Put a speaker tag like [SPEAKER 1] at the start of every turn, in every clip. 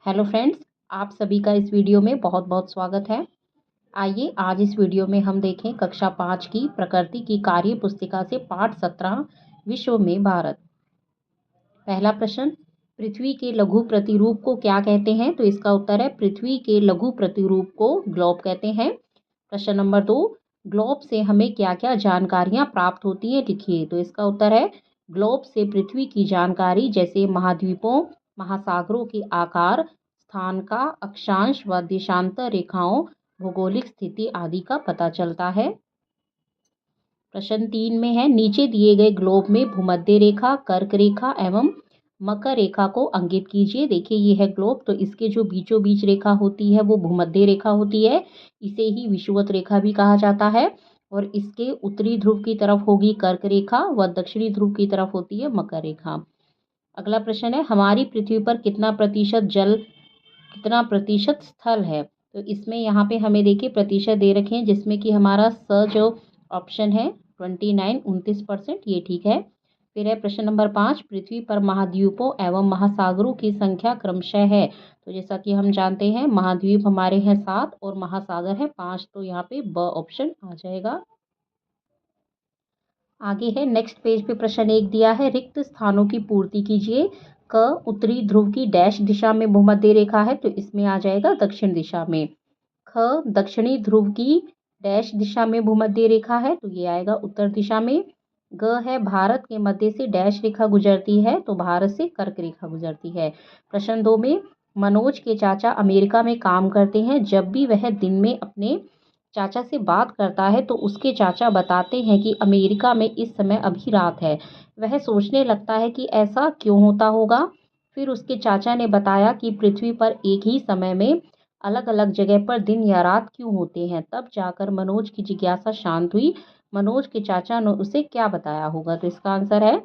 [SPEAKER 1] Hello friends, आप सभी का इस वीडियो में बहुत बहुत स्वागत है। आइए आज इस वीडियो में हम देखें कक्षा 5 की प्रकृति की कार्य पुस्तिका से पाठ 17 विश्व में भारत। पहला प्रश्न, पृथ्वी के लघु प्रतिरूप को क्या कहते हैं? तो इसका उत्तर है पृथ्वी के लघु प्रतिरूप को ग्लोब कहते हैं। प्रश्न नंबर 2, ग्लोब से हमें क्या क्या जानकारियाँ प्राप्त होती हैं? लिखिए। तो इसका उत्तर है ग्लोब से पृथ्वी की जानकारी जैसे महाद्वीपों, महासागरों के आकार, स्थान का अक्षांश व देशांतर रेखाओं, भौगोलिक स्थिति आदि का पता चलता है। प्रश्न 3 में है, नीचे दिए गए ग्लोब में भूमध्य रेखा, कर्क रेखा एवं मकर रेखा को अंकित कीजिए। देखिए ये है ग्लोब, तो इसके जो बीचों बीच रेखा होती है वो भूमध्य रेखा होती है। इसे ही विषुवत रेखा भी कहा जाता है। और इसके उत्तरी ध्रुव की तरफ होगी कर्क रेखा व दक्षिणी ध्रुव की तरफ होती है मकर रेखा। अगला प्रश्न है, हमारी पृथ्वी पर कितना प्रतिशत जल, कितना प्रतिशत स्थल है? तो इसमें यहाँ पे हमें देखिए प्रतिशत दे रखे हैं, जिसमें कि हमारा स जो ऑप्शन है 29 ये ठीक है। फिर है प्रश्न नंबर 5, पृथ्वी पर महाद्वीपों एवं महासागरों की संख्या क्रमशः है। तो जैसा कि हम जानते हैं महाद्वीप हमारे हैं 7 और महासागर है 5, तो यहाँ पे ब ऑप्शन आ जाएगा। आगे है नेक्स्ट पेज पे प्रश्न 1 दिया है, रिक्त स्थानों की पूर्ति कीजिए। क, उत्तरी ध्रुव की डैश दिशा में भूमध्य रेखा है, तो इसमें आ जाएगा दक्षिण दिशा में। ख, दक्षिणी ध्रुव की डैश दिशा में भूमध्य रेखा है, तो ये आएगा उत्तर दिशा में। ग है, भारत के मध्य से डैश रेखा गुजरती है, तो भारत से कर्क रेखा गुजरती है। प्रश्न 2 में, मनोज के चाचा अमेरिका में काम करते हैं। जब भी वह दिन में अपने चाचा से बात करता है तो उसके चाचा बताते हैं कि अमेरिका में इस समय अभी रात है। वह सोचने लगता है कि ऐसा क्यों होता होगा। फिर उसके चाचा ने बताया कि पृथ्वी पर एक ही समय में अलग अलग जगह पर दिन या रात क्यों होते हैं। तब जाकर मनोज की जिज्ञासा शांत हुई। मनोज के चाचा ने उसे क्या बताया होगा? तो इसका आंसर है,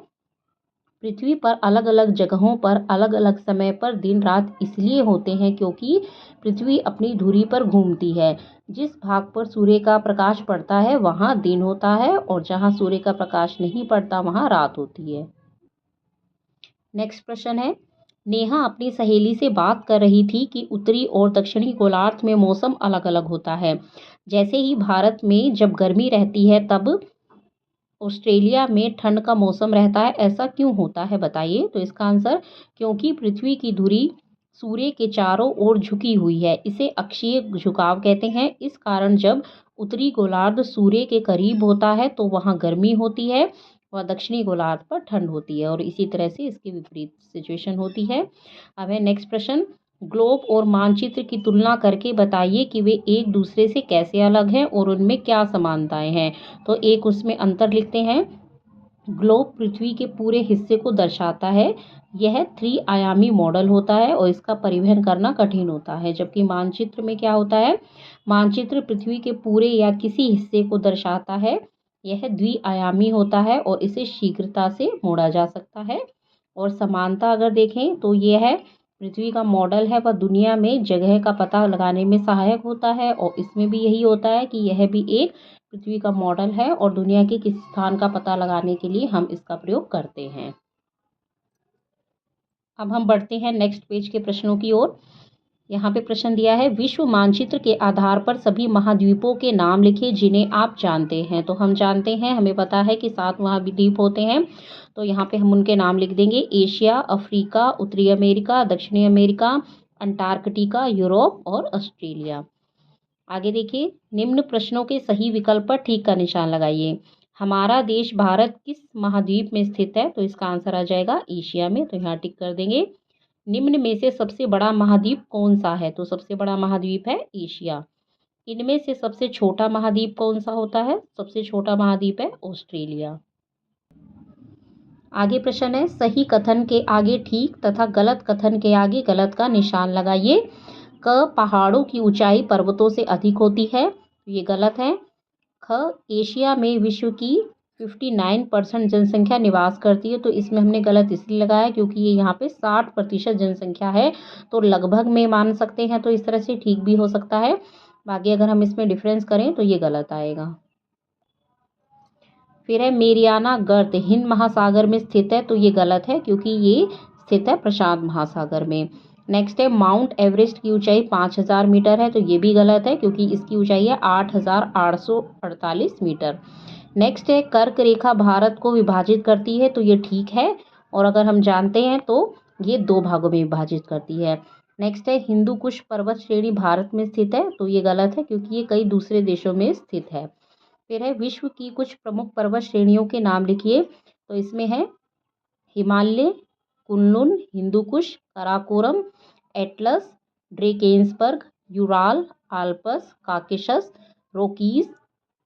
[SPEAKER 1] पृथ्वी पर अलग अलग जगहों पर अलग अलग समय पर दिन रात इसलिए होते हैं क्योंकि पृथ्वी अपनी धुरी पर घूमती है। जिस भाग पर सूर्य का प्रकाश पड़ता है वहाँ दिन होता है और जहाँ सूर्य का प्रकाश नहीं पड़ता वहाँ रात होती है। नेक्स्ट प्रश्न है, नेहा अपनी सहेली से बात कर रही थी कि उत्तरी और दक्षिणी गोलार्ध में मौसम अलग अलग होता है। जैसे ही भारत में जब गर्मी रहती है तब ऑस्ट्रेलिया में ठंड का मौसम रहता है। ऐसा क्यों होता है बताइए? तो इसका आंसर, क्योंकि पृथ्वी की धुरी सूर्य के चारों ओर झुकी हुई है, इसे अक्षीय झुकाव कहते हैं। इस कारण जब उत्तरी गोलार्ध सूर्य के करीब होता है तो वहाँ गर्मी होती है व दक्षिणी गोलार्ध पर ठंड होती है, और इसी तरह से इसकी विपरीत सिचुएशन होती है। अब है नेक्स्ट प्रश्न, ग्लोब और मानचित्र की तुलना करके बताइए कि वे एक दूसरे से कैसे अलग हैं और उनमें क्या समानताएं हैं। तो एक उसमें अंतर लिखते हैं। ग्लोब पृथ्वी के पूरे हिस्से को दर्शाता है। यह 3 आयामी मॉडल होता है और इसका परिवहन करना कठिन होता है। जबकि मानचित्र में क्या होता है? मानचित्र पृथ्वी के पूरे या किसी हिस्से को दर्शाता है। यह द्विआयामी होता है और इसे शीघ्रता से मोड़ा जा सकता है। और समानता अगर देखें तो यह है, पृथ्वी का मॉडल है वह दुनिया में जगह का पता लगाने में सहायक होता है, और इसमें भी यही होता है कि यह भी एक पृथ्वी का मॉडल है और दुनिया के किसी स्थान का पता लगाने के लिए हम इसका प्रयोग करते हैं। अब हम बढ़ते हैं नेक्स्ट पेज के प्रश्नों की ओर। यहाँ पे प्रश्न दिया है, विश्व मानचित्र के आधार पर सभी महाद्वीपों के नाम लिखें जिन्हें आप जानते हैं। तो हम जानते हैं, हमें पता है कि 7 महाद्वीप होते हैं, तो यहाँ पे हम उनके नाम लिख देंगे। एशिया, अफ्रीका, उत्तरी अमेरिका, दक्षिणी अमेरिका, अंटार्कटिका, यूरोप और ऑस्ट्रेलिया। आगे देखिए, निम्न प्रश्नों के सही विकल्प पर ठीक का निशान लगाइए। हमारा देश भारत किस महाद्वीप में स्थित है? तो इसका आंसर आ जाएगा एशिया में, तो यहाँ टिक कर देंगे। निम्न में से सबसे बड़ा महाद्वीप कौन सा है? तो सबसे बड़ा महाद्वीप है एशिया। इनमें से सबसे छोटा महाद्वीप कौन सा होता है? सबसे छोटा महाद्वीप है ऑस्ट्रेलिया। आगे प्रश्न है, सही कथन के आगे ठीक तथा गलत कथन के आगे गलत का निशान लगाइए। क, पहाड़ों की ऊंचाई पर्वतों से अधिक होती है, ये गलत है। ख, एशिया में विश्व की 59% जनसंख्या निवास करती है, तो इसमें हमने गलत इसलिए लगाया क्योंकि ये यहाँ पे 60% जनसंख्या है, तो लगभग में मान सकते हैं, तो इस तरह से ठीक भी हो सकता है। बाकी अगर हम इसमें डिफरेंस करें तो ये गलत आएगा। फिर है, मेरियाना गर्त हिंद महासागर में स्थित है, तो ये गलत है क्योंकि ये स्थित है प्रशांत महासागर में। नेक्स्ट है माउंट एवरेस्ट की ऊंचाई 5000 मीटर है, तो ये भी गलत है क्योंकि इसकी ऊंचाई है 8848 मीटर। नेक्स्ट है कर्क रेखा भारत को विभाजित करती है, तो ये ठीक है, और अगर हम जानते हैं तो ये 2 भागों में विभाजित करती है। नेक्स्ट है हिंदू कुश पर्वत श्रेणी भारत में स्थित है, तो ये गलत है क्योंकि ये कई दूसरे देशों में स्थित है। फिर है विश्व की कुछ प्रमुख पर्वत श्रेणियों के नाम लिखिए, तो इसमें है Himalaya, Kunlun, Hindu Kush, Karakoram, Atlas, Drakensberg, Ural, Alps, Caucasus, Rockies,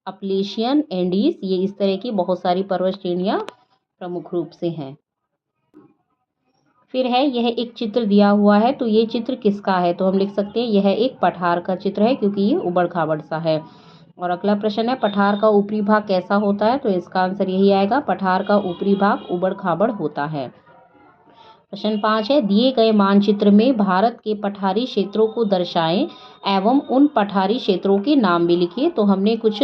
[SPEAKER 1] Appalachian, Andes, ये इस तरह की बहुत सारी पर्वत श्रेणियां प्रमुख रूप से हैं। फिर है यह एक चित्र दिया हुआ है, तो ये चित्र किसका है, तो हम लिख सकते हैं यह एक पठार का चित्र है क्योंकि ये उबड़ खाबड़ सा है। और अगला प्रश्न है पठार का ऊपरी भाग कैसा होता है, तो इसका आंसर यही आएगा, पठार का ऊपरी भाग उबड़ खाबड़ होता है। प्रश्न 5 है दिए गए मानचित्र में भारत के पठारी क्षेत्रों को दर्शाएं एवं उन पठारी क्षेत्रों के नाम भी लिखिए। तो हमने कुछ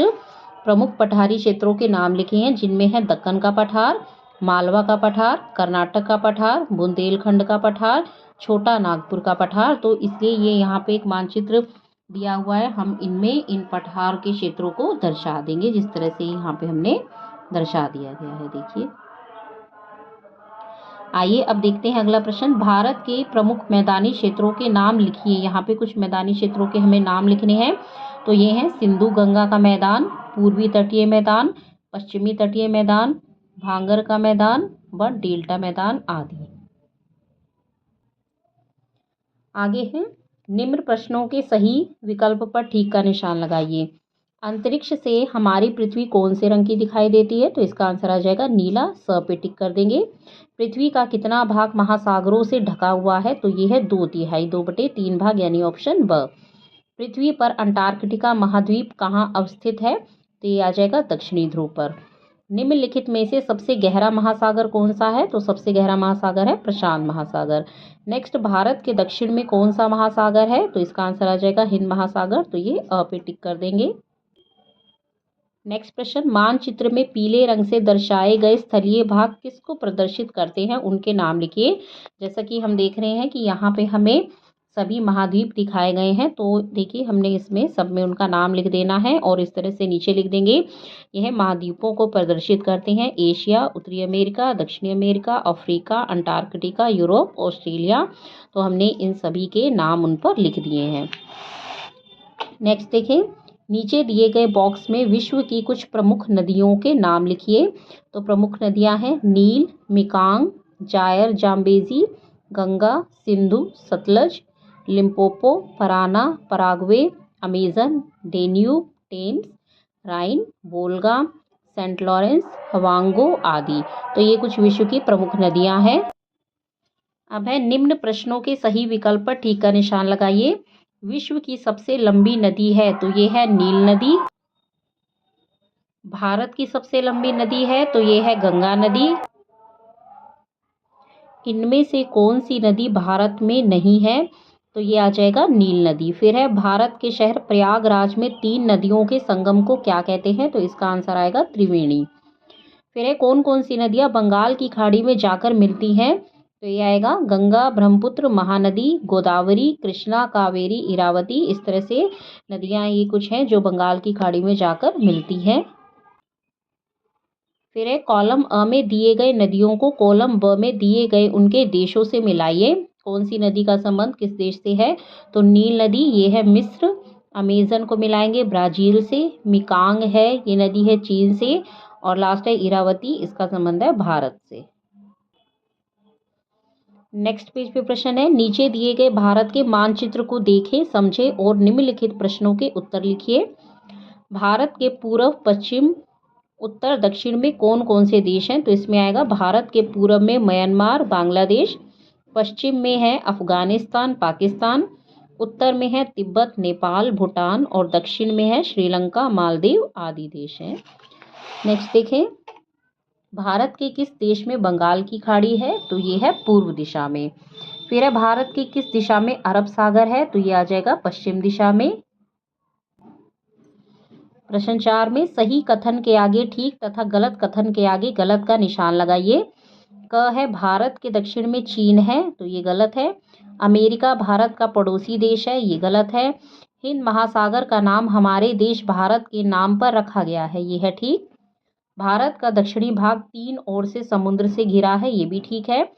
[SPEAKER 1] प्रमुख पठारी क्षेत्रों के नाम लिखे हैं जिनमें है दक्कन का पठार, मालवा का पठार, कर्नाटक का पठार, बुंदेलखंड का पठार, छोटा नागपुर का पठार। तो इसलिए ये यहाँ पे एक मानचित्र दिया हुआ है, हम इनमें इन पठार के क्षेत्रों को दर्शा देंगे जिस तरह से यहाँ पे हमने दर्शा दिया गया है। देखिए, आइए अब देखते हैं अगला प्रश्न, भारत के प्रमुख मैदानी क्षेत्रों के नाम लिखिए। यहाँ पे कुछ मैदानी क्षेत्रों के हमें नाम लिखने हैं, तो ये हैं सिंधु गंगा का मैदान, पूर्वी तटीय मैदान, पश्चिमी तटीय मैदान, भांगर का मैदान व डेल्टा मैदान आदि। आगे है निम्न प्रश्नों के सही विकल्प पर ठीक का निशान लगाइए। अंतरिक्ष से हमारी पृथ्वी कौन से रंग की दिखाई देती है, तो इसका आंसर आ जाएगा नीला, स पे टिक कर देंगे। पृथ्वी का कितना भाग महासागरों से ढका हुआ है, तो ये है 2/3, 2/3 भाग, यानी ऑप्शन ब। पृथ्वी पर अंटार्कटिका महाद्वीप कहाँ अवस्थित है, तो ये आ जाएगा दक्षिणी ध्रुव पर। निम्नलिखित में से सबसे गहरा महासागर कौन सा है, तो सबसे गहरा महासागर है प्रशांत महासागर। नेक्स्ट, भारत के दक्षिण में कौन सा महासागर है, तो इसका आंसर आ जाएगा हिंद महासागर, तो ये अ पे टिक कर देंगे। नेक्स्ट प्रश्न, मानचित्र में पीले रंग से दर्शाए गए स्थलीय भाग किसको प्रदर्शित करते हैं, उनके नाम लिखिए। जैसा कि हम देख रहे हैं कि यहाँ पे हमें सभी महाद्वीप दिखाए गए हैं, तो देखिए हमने इसमें सब में उनका नाम लिख देना है और इस तरह से नीचे लिख देंगे। यह महाद्वीपों को प्रदर्शित करते हैं एशिया, उत्तरी अमेरिका, दक्षिणी America, Africa, Antarctica, Europe, Australia. तो हमने इन सभी के नाम उन पर लिख दिए हैं। नेक्स्ट देखें, नीचे दिए गए बॉक्स में विश्व की कुछ प्रमुख नदियों के नाम लिखिए। तो प्रमुख नदियां हैं नील, Mekong, Zaire, Zambezi, Ganga, Sindhu, Sutlej, Limpopo, Parana, Paraguay, Amazon, Danube, Thames, Rhine, Volga, Saint Lawrence, Hwang Ho आदि। तो ये कुछ विश्व की प्रमुख नदियां हैं। अब है निम्न प्रश्नों के सही विकल्प पर ठीक का निशान लगाइए। विश्व की सबसे लंबी नदी है, तो ये है नील नदी। भारत की सबसे लंबी नदी है, तो ये है गंगा नदी। इनमें से कौन सी नदी भारत में नहीं है, तो ये आ जाएगा नील नदी। फिर है भारत के शहर प्रयागराज में 3 नदियों के संगम को क्या कहते हैं, तो इसका आंसर आएगा त्रिवेणी। फिर है कौन कौन सी नदियां बंगाल की खाड़ी में जाकर मिलती हैं, तो ये आएगा गंगा, ब्रह्मपुत्र, महानदी, गोदावरी, कृष्णा, कावेरी, इरावती। इस तरह से नदियां ये कुछ हैं जो बंगाल की खाड़ी में जाकर मिलती हैं। फिर है कॉलम अ में दिए गए नदियों को कॉलम ब में दिए गए उनके देशों से मिलाइए। कौन सी नदी का संबंध किस देश से है, तो नील नदी ये है मिस्र, अमेजन को मिलाएंगे ब्राजील से, मिकांग है ये नदी है चीन से, और लास्ट है इरावती, इसका संबंध है भारत से। नेक्स्ट पेज पे प्रश्न है, नीचे दिए गए भारत के मानचित्र को देखें, समझें और निम्नलिखित प्रश्नों के उत्तर लिखिए। भारत के पूर्व, पश्चिम, उत्तर, दक्षिण में कौन कौन से देश हैं, तो इसमें आएगा भारत के पूर्व में म्यांमार, बांग्लादेश, पश्चिम में है अफगानिस्तान, पाकिस्तान, उत्तर में है तिब्बत, नेपाल, भूटान, और दक्षिण में है श्रीलंका, मालदीव आदि देश हैं। नेक्स्ट देखें, भारत के किस देश में बंगाल की खाड़ी है, तो ये है पूर्व दिशा में। फिर है भारत की किस दिशा में अरब सागर है, तो ये आ जाएगा पश्चिम दिशा में। प्रश्न 4 में सही कथन के आगे ठीक तथा गलत कथन के आगे गलत का निशान लगाइए। क है भारत के दक्षिण में चीन है, तो ये गलत है। अमेरिका भारत का पड़ोसी देश है, ये गलत है। हिंद महासागर का नाम हमारे देश भारत के नाम पर रखा गया है, ये है ठीक। भारत का दक्षिणी भाग 3 ओर से समुद्र से घिरा है, ये भी ठीक है।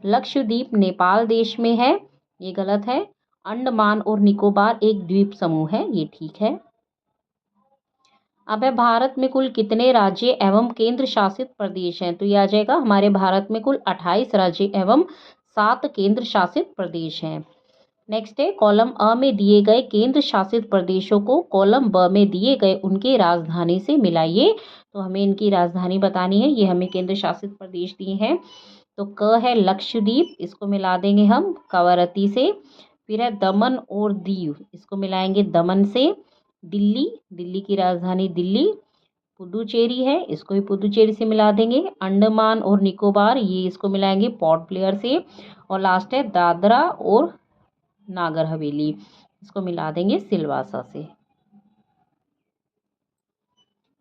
[SPEAKER 1] लक्षद्वीप नेपाल देश में है, ये गलत है। अंडमान और निकोबार एक द्वीप समूह है, ये ठीक है। अब है भारत में कुल कितने राज्य एवं केंद्र शासित प्रदेश हैं? तो ये आ जाएगा हमारे भारत में कुल 28 राज्य एवं 7 केंद्र शासित प्रदेश हैं। नेक्स्ट है कॉलम अ में दिए गए केंद्र शासित प्रदेशों को कॉलम ब में दिए गए उनके राजधानी से मिलाइए। तो हमें इनकी राजधानी बतानी है, ये हमें केंद्र शासित प्रदेश दिए हैं। तो क है लक्षद्वीप, इसको मिला देंगे हम कवरत्ती से। फिर है दमन और दीव, इसको मिलाएंगे दमन से। दिल्ली, दिल्ली की राजधानी दिल्ली। पुदुचेरी है, इसको भी पुदुचेरी से मिला देंगे। अंडमान और निकोबार, ये इसको मिलाएंगे पोर्ट ब्लेयर से। और लास्ट है दादरा और नागर हवेली, इसको मिला देंगे सिलवासा से।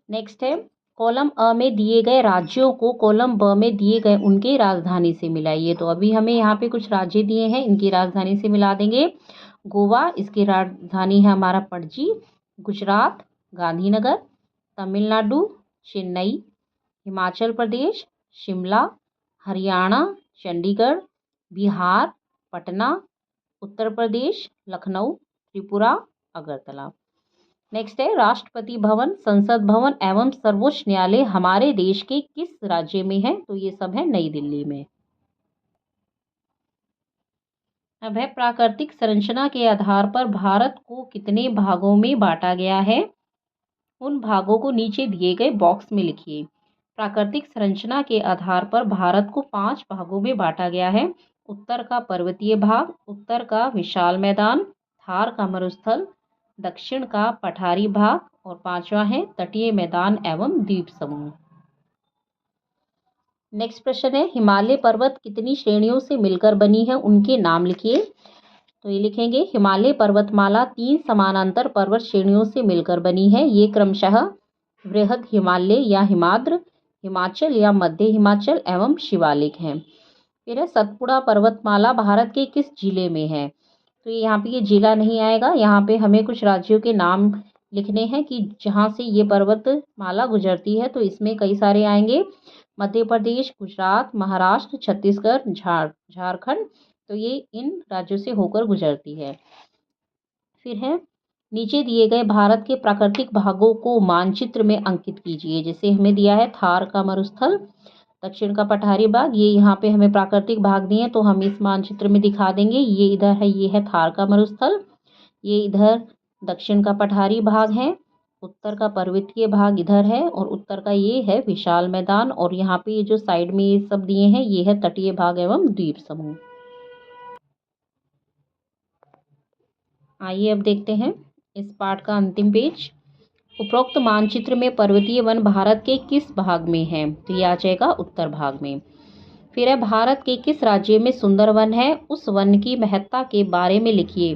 [SPEAKER 1] नेक्स्ट है कॉलम अ में दिए गए राज्यों को कॉलम ब में दिए गए उनके राजधानी से मिलाइए। तो अभी हमें यहाँ पे कुछ राज्य दिए हैं, इनकी राजधानी से मिला देंगे। गोवा, इसकी राजधानी है हमारा पणजी। गुजरात गांधीनगर। तमिलनाडु चेन्नई। हिमाचल प्रदेश शिमला। हरियाणा चंडीगढ़। बिहार पटना। उत्तर प्रदेश लखनऊ। त्रिपुरा अगरतला। नेक्स्ट है राष्ट्रपति भवन, संसद भवन एवं सर्वोच्च न्यायालय हमारे देश के किस राज्य में है? तो ये सब है नई दिल्ली में। अब है प्राकृतिक संरचना के आधार पर भारत को कितने भागों में बांटा गया है? उन भागों को नीचे दिए गए बॉक्स में लिखिए। प्राकृतिक संरचना के आधार पर भारत को 5 भागों में बांटा गया है। उत्तर का पर्वतीय भाग, उत्तर का विशाल मैदान, थार का मरुस्थल, दक्षिण का पठारी भाग और 5वां है तटीय मैदान एवं द्वीप समूह। नेक्स्ट प्रश्न है हिमालय पर्वत कितनी श्रेणियों से मिलकर बनी है, उनके नाम लिखिए। तो ये लिखेंगे हिमालय पर्वतमाला 3 समानांतर पर्वत श्रेणियों से मिलकर बनी है। ये क्रमशः वृहद हिमालय या हिमाद्र, हिमाचल या मध्य हिमाचल एवं शिवालिक हैं। फिर है सतपुड़ा पर्वतमाला भारत के किस जिले में है? तो यहाँ पे ये जिला नहीं आएगा, यहाँ पे हमें कुछ राज्यों के नाम लिखने हैं कि जहाँ से ये पर्वतमाला गुजरती है। तो इसमें कई सारे आएंगे, मध्य प्रदेश, गुजरात, महाराष्ट्र, छत्तीसगढ़, झारखंड। तो ये इन राज्यों से होकर गुजरती है। फिर है नीचे दिए गए भारत के प्राकृतिक भागों को मानचित्र में अंकित कीजिए। जैसे हमें दिया है थार का मरुस्थल, दक्षिण का पठारी भाग, ये यहाँ पे हमें प्राकृतिक भाग दिए हैं तो हम इस मानचित्र में दिखा देंगे। ये इधर है, ये है थार का मरुस्थल, ये इधर दक्षिण का पठारी भाग है, उत्तर का पर्वतीय भाग इधर है और उत्तर का ये है विशाल मैदान। और यहाँ पे ये जो साइड में ये सब दिए हैं ये है तटीय भाग एवं द्वीप समूह। आइए अब देखते हैं इस पाठ का अंतिम पेज। उपरोक्त मानचित्र में पर्वतीय वन भारत के किस भाग में है? तो ये आ जाएगा उत्तर भाग में। फिर है भारत के किस राज्य में सुंदर वन है, उस वन की महत्ता के बारे में लिखिए।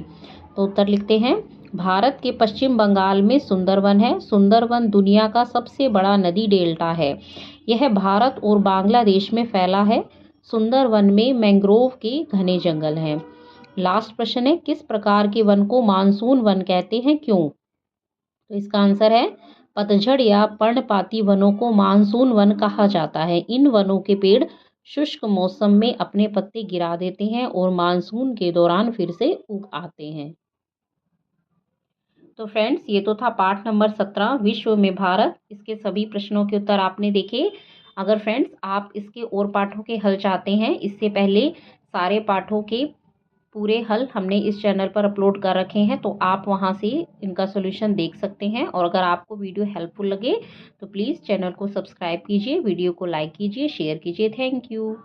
[SPEAKER 1] तो उत्तर लिखते हैं भारत के पश्चिम बंगाल में सुंदरवन है। सुंदरवन दुनिया का सबसे बड़ा नदी डेल्टा है। यह भारत और बांग्लादेश में फैला है। सुंदरवन में मैंग्रोव के घने जंगल हैं। लास्ट प्रश्न है किस प्रकार के वन को मानसून वन कहते हैं, क्यों? तो इसका आंसर है पतझड़ या पर्णपाती वनों को मानसून वन कहा जाता है। इन वनों के पेड़ शुष्क मौसम में अपने पत्ते गिरा देते हैं और मानसून के दौरान फिर से उग आते हैं। तो फ्रेंड्स ये तो था पाठ नंबर 17 विश्व में भारत। इसके सभी प्रश्नों के उत्तर आपने देखे। अगर फ्रेंड्स आप इसके और पाठों के हल चाहते हैं, इससे पहले सारे पाठों के पूरे हल हमने इस चैनल पर अपलोड कर रखे हैं, तो आप वहां से इनका सॉल्यूशन देख सकते हैं। और अगर आपको वीडियो हेल्पफुल लगे तो प्लीज़ चैनल को सब्सक्राइब कीजिए, वीडियो को लाइक कीजिए, शेयर कीजिए। Thank you.